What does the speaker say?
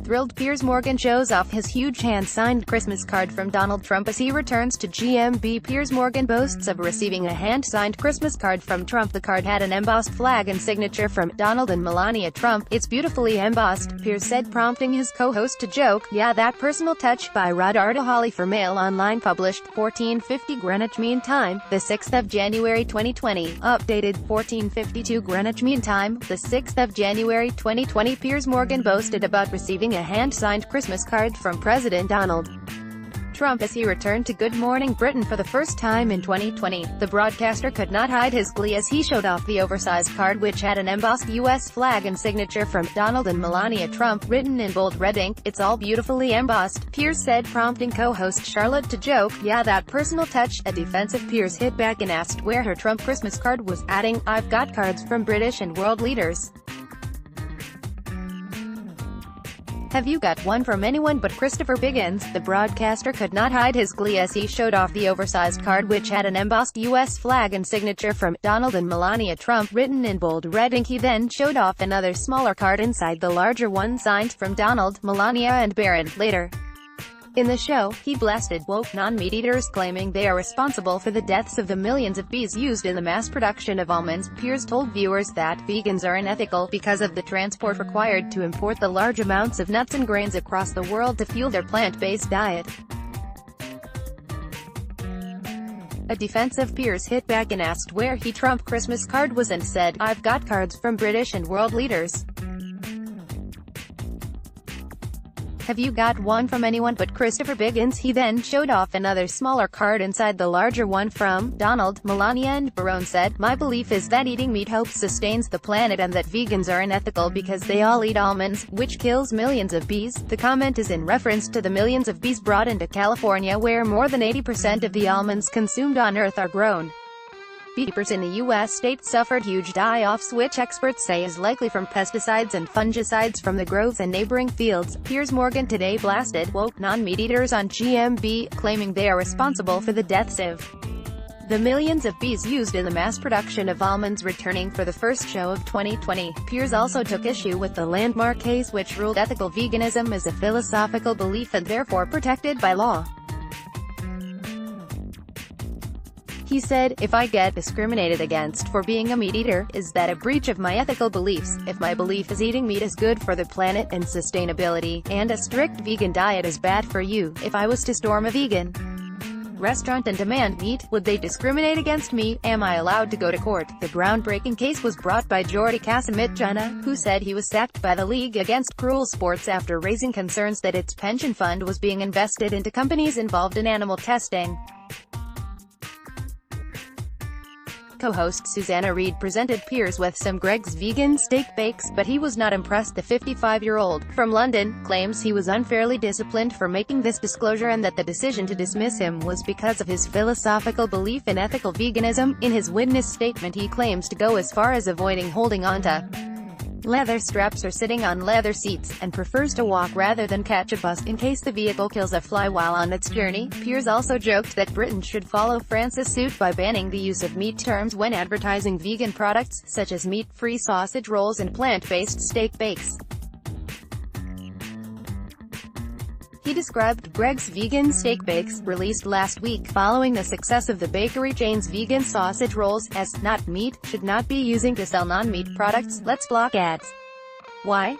thrilled Piers Morgan shows off his huge hand-signed Christmas card from Donald Trump as he returns to GMB. Piers Morgan boasts of receiving a hand-signed Christmas card from Trump. The card had an embossed flag and signature from Donald and Melania Trump. "It's beautifully embossed," Piers said, prompting his co-host to joke, "Yeah, that personal touch," by Rod Artaholi for Mail Online, published 14:50 Greenwich Mean Time, the 6th of January 2020, updated 14:52 Greenwich Mean Time, the 6th of January 2020. Piers Morgan boasted about receiving a hand-signed Christmas card from President Donald Trump as he returned to Good Morning Britain for the first time in 2020. The broadcaster could not hide his glee as he showed off the oversized card, which had an embossed U.S. flag and signature from Donald and Melania Trump, written in bold red ink. "It's all beautifully embossed," Piers said, prompting co-host Charlotte to joke, "Yeah, that personal touch." A defensive Piers hit back and asked where her Trump Christmas card was, adding, "I've got cards from British and world leaders. Have you got one from anyone but Christopher Biggins?" The broadcaster could not hide his glee as he showed off the oversized card, which had an embossed U.S. flag and signature from Donald and Melania Trump, written in bold red ink. He then showed off another smaller card inside the larger one signed from Donald, Melania and Barron. Later in the show, he blasted woke non-meat-eaters, claiming they are responsible for the deaths of the millions of bees used in the mass production of almonds. Piers told viewers that vegans are unethical because of the transport required to import the large amounts of nuts and grains across the world to fuel their plant-based diet. A defensive Piers hit back and asked where he Trump Christmas card was and said, "I've got cards from British and world leaders. Have you got one from anyone but Christopher Biggins?" He then showed off another smaller card inside the larger one from Donald, Melania and Barron, said, "My belief is that eating meat helps sustains the planet and that vegans are unethical because they all eat almonds, which kills millions of bees." The comment is in reference to the millions of bees brought into California, where more than 80% of the almonds consumed on Earth are grown. Beekeepers in the U.S. state suffered huge die-offs, which experts say is likely from pesticides and fungicides from the growth in neighboring fields. Piers Morgan today blasted woke non-meat-eaters on GMB, claiming they are responsible for the deaths of the millions of bees used in the mass production of almonds. Returning for the first show of 2020, Piers also took issue with the landmark case which ruled ethical veganism is a philosophical belief and therefore protected by law. He said, "If I get discriminated against for being a meat-eater, is that a breach of my ethical beliefs? If my belief is eating meat is good for the planet and sustainability, and a strict vegan diet is bad for you, if I was to storm a vegan restaurant and demand meat, would they discriminate against me? Am I allowed to go to court?" The groundbreaking case was brought by Jordi Casamit-Jana, who said he was sacked by the League Against Cruel Sports after raising concerns that its pension fund was being invested into companies involved in animal testing. Co-host Susanna Reid presented Piers with some Greggs vegan steak bakes, but he was not impressed. The 55-year-old, from London, claims he was unfairly disciplined for making this disclosure and that the decision to dismiss him was because of his philosophical belief in ethical veganism. In his witness statement, he claims to go as far as avoiding holding onto leather straps or sitting on leather seats, and prefers to walk rather than catch a bus in case the vehicle kills a fly while on its journey. Piers also joked that Britain should follow France's suit by banning the use of meat terms when advertising vegan products, such as meat-free sausage rolls and plant-based steak bakes. He described Greggs vegan steak bakes, released last week following the success of the bakery chain's vegan sausage rolls, as "not meat, should not be using to sell non-meat products. Let's block ads." Why?